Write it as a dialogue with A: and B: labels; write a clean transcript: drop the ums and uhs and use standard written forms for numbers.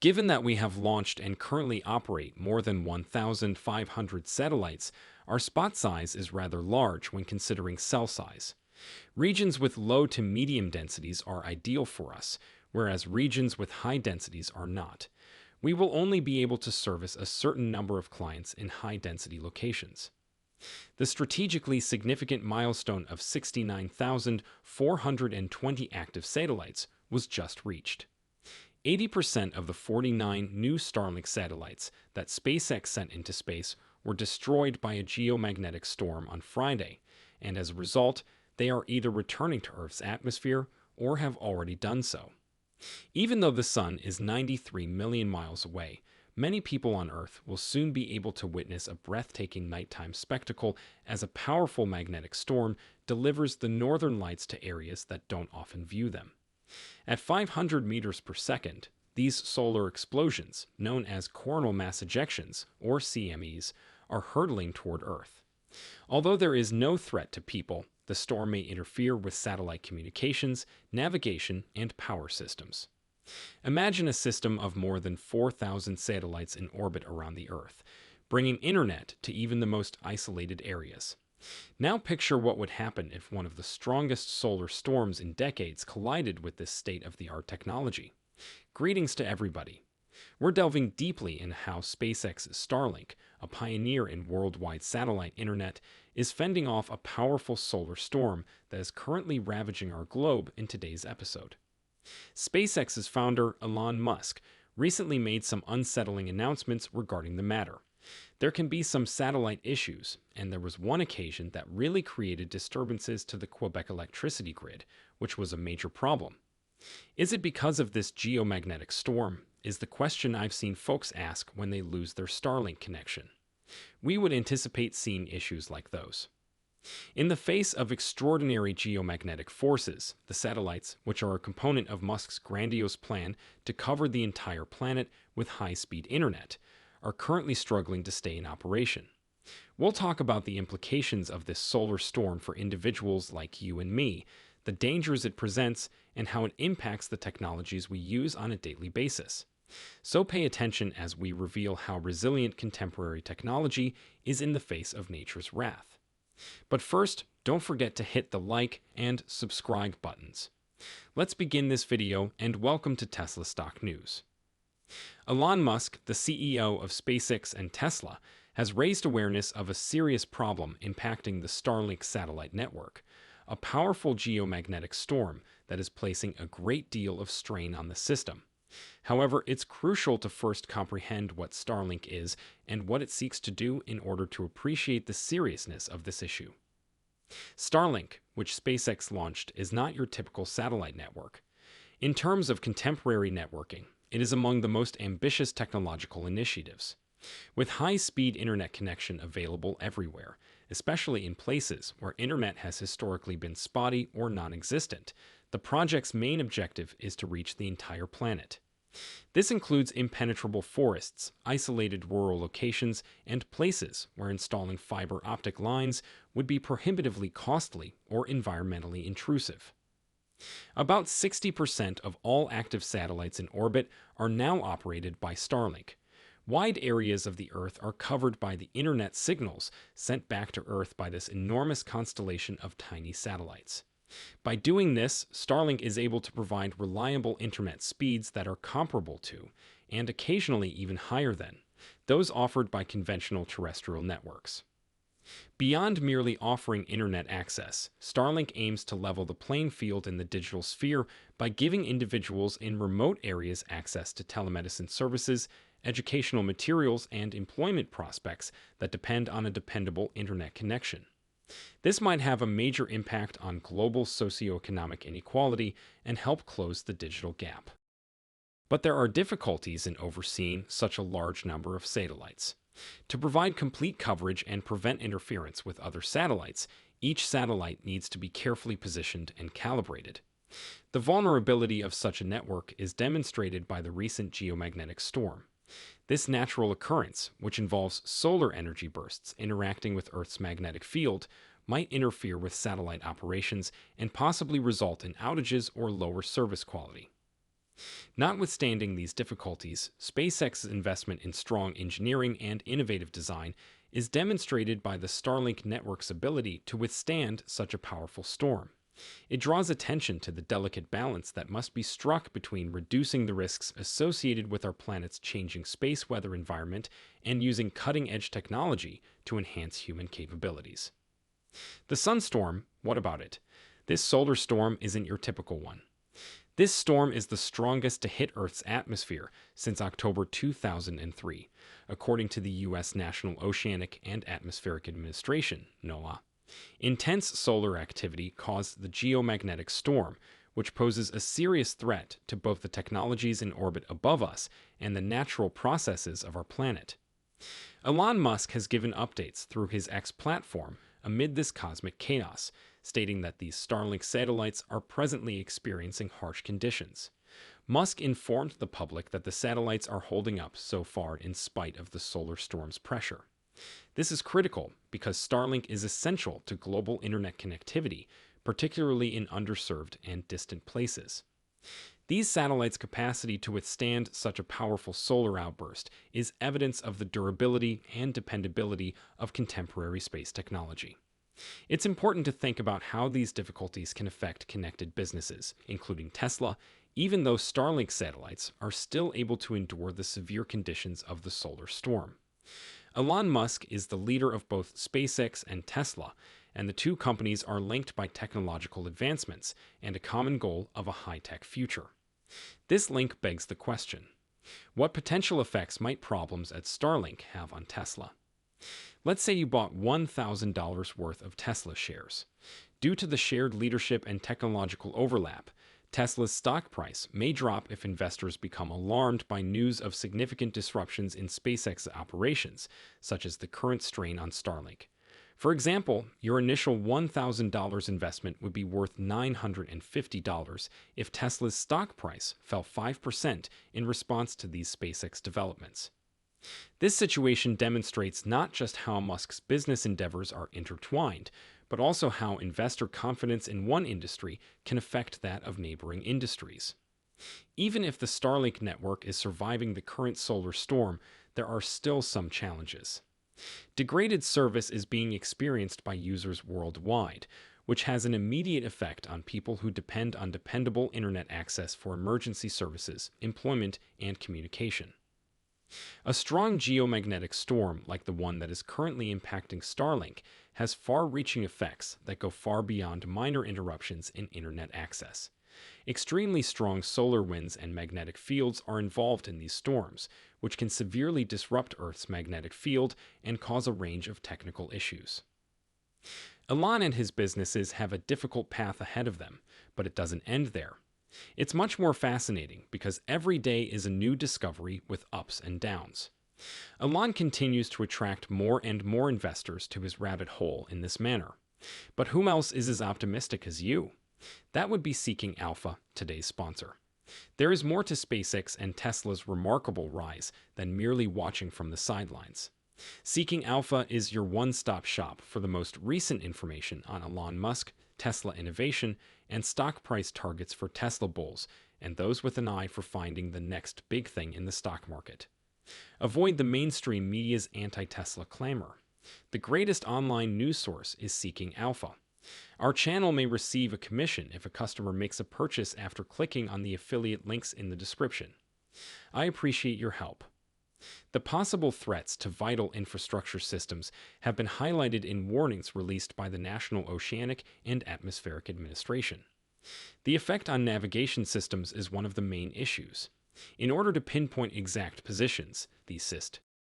A: Given that we have launched and currently operate more than 1,500 satellites, our spot size is rather large when considering cell size. Regions with low to medium densities are ideal for us, whereas regions with high densities are not. We will only be able to service a certain number of clients in high-density locations. The strategically significant milestone of 69,420 active satellites was just reached. 80% of the 49 new Starlink satellites that SpaceX sent into space were destroyed by a geomagnetic storm on Friday, and as a result, they are either returning to Earth's atmosphere or have already done so. Even though the Sun is 93 million miles away, many people on Earth will soon be able to witness a breathtaking nighttime spectacle as a powerful magnetic storm delivers the northern lights to areas that don't often view them. At 500 meters per second, these solar explosions, known as coronal mass ejections, or CMEs, are hurtling toward Earth. Although there is no threat to people, the storm may interfere with satellite communications, navigation, and power systems. Imagine a system of more than 4,000 satellites in orbit around the Earth, bringing internet to even the most isolated areas. Now picture what would happen if one of the strongest solar storms in decades collided with this state-of-the-art technology. Greetings to everybody. We're delving deeply into how SpaceX's Starlink, a pioneer in worldwide satellite internet, is fending off a powerful solar storm that is currently ravaging our globe in today's episode. SpaceX's founder, Elon Musk, recently made some unsettling announcements regarding the matter. There can be some satellite issues, and there was one occasion that really created disturbances to the Quebec electricity grid, which was a major problem. Is it because of this geomagnetic storm? Is the question I've seen folks ask when they lose their Starlink connection. We would anticipate seeing issues like those. In the face of extraordinary geomagnetic forces, the satellites, which are a component of Musk's grandiose plan to cover the entire planet with high-speed internet, are currently struggling to stay in operation. We'll talk about the implications of this solar storm for individuals like you and me, the dangers it presents, and how it impacts the technologies we use on a daily basis. So pay attention as we reveal how resilient contemporary technology is in the face of nature's wrath. But first, don't forget to hit the like and subscribe buttons. Let's begin this video and welcome to Tesla Stock News. Elon Musk, the CEO of SpaceX and Tesla, has raised awareness of a serious problem impacting the Starlink satellite network, a powerful geomagnetic storm that is placing a great deal of strain on the system. However, it's crucial to first comprehend what Starlink is and what it seeks to do in order to appreciate the seriousness of this issue. Starlink, which SpaceX launched, is not your typical satellite network. In terms of contemporary networking, it is among the most ambitious technological initiatives. With high-speed internet connection available everywhere, especially in places where internet has historically been spotty or non-existent, the project's main objective is to reach the entire planet. This includes impenetrable forests, isolated rural locations, and places where installing fiber optic lines would be prohibitively costly or environmentally intrusive. About 60% of all active satellites in orbit are now operated by Starlink. Wide areas of the Earth are covered by the internet signals sent back to Earth by this enormous constellation of tiny satellites. By doing this, Starlink is able to provide reliable internet speeds that are comparable to, and occasionally even higher than, those offered by conventional terrestrial networks. Beyond merely offering internet access, Starlink aims to level the playing field in the digital sphere by giving individuals in remote areas access to telemedicine services, educational materials, and employment prospects that depend on a dependable internet connection. This might have a major impact on global socioeconomic inequality and help close the digital gap. But there are difficulties in overseeing such a large number of satellites. To provide complete coverage and prevent interference with other satellites, each satellite needs to be carefully positioned and calibrated. The vulnerability of such a network is demonstrated by the recent geomagnetic storm. This natural occurrence, which involves solar energy bursts interacting with Earth's magnetic field, might interfere with satellite operations and possibly result in outages or lower service quality. Notwithstanding these difficulties, SpaceX's investment in strong engineering and innovative design is demonstrated by the Starlink network's ability to withstand such a powerful storm. It draws attention to the delicate balance that must be struck between reducing the risks associated with our planet's changing space weather environment and using cutting-edge technology to enhance human capabilities. The sunstorm, what about it? This solar storm isn't your typical one. This storm is the strongest to hit Earth's atmosphere since October 2003, according to the U.S. National Oceanic and Atmospheric Administration, NOAA. Intense solar activity caused the geomagnetic storm, which poses a serious threat to both the technologies in orbit above us and the natural processes of our planet. Elon Musk has given updates through his X platform amid this cosmic chaos, stating that these Starlink satellites are presently experiencing harsh conditions. Musk informed the public that the satellites are holding up so far in spite of the solar storm's pressure. This is critical because Starlink is essential to global internet connectivity, particularly in underserved and distant places. These satellites' capacity to withstand such a powerful solar outburst is evidence of the durability and dependability of contemporary space technology. It's important to think about how these difficulties can affect connected businesses, including Tesla, even though Starlink satellites are still able to endure the severe conditions of the solar storm. Elon Musk is the leader of both SpaceX and Tesla, and the two companies are linked by technological advancements and a common goal of a high-tech future. This link begs the question: what potential effects might problems at Starlink have on Tesla? Let's say you bought $1,000 worth of Tesla shares. Due to the shared leadership and technological overlap, Tesla's stock price may drop if investors become alarmed by news of significant disruptions in SpaceX operations, such as the current strain on Starlink. For example, your initial $1,000 investment would be worth $950 if Tesla's stock price fell 5% in response to these SpaceX developments. This situation demonstrates not just how Musk's business endeavors are intertwined, but also how investor confidence in one industry can affect that of neighboring industries. Even if the Starlink network is surviving the current solar storm, there are still some challenges. Degraded service is being experienced by users worldwide, which has an immediate effect on people who depend on dependable internet access for emergency services, employment, and communication. A strong geomagnetic storm like the one that is currently impacting Starlink has far-reaching effects that go far beyond minor interruptions in internet access. Extremely strong solar winds and magnetic fields are involved in these storms, which can severely disrupt Earth's magnetic field and cause a range of technical issues. Elon and his businesses have a difficult path ahead of them, but it doesn't end there. It's much more fascinating because every day is a new discovery with ups and downs. Elon continues to attract more and more investors to his rabbit hole in this manner. But whom else is as optimistic as you? That would be Seeking Alpha, today's sponsor. There is more to SpaceX and Tesla's remarkable rise than merely watching from the sidelines. Seeking Alpha is your one-stop shop for the most recent information on Elon Musk, Tesla innovation, and stock price targets for Tesla bulls, and those with an eye for finding the next big thing in the stock market. Avoid the mainstream media's anti-Tesla clamor. The greatest online news source is Seeking Alpha. Our channel may receive a commission if a customer makes a purchase after clicking on the affiliate links in the description. I appreciate your help. The possible threats to vital infrastructure systems have been highlighted in warnings released by the National Oceanic and Atmospheric Administration. The effect on navigation systems is one of the main issues. In order to pinpoint exact positions, the SIST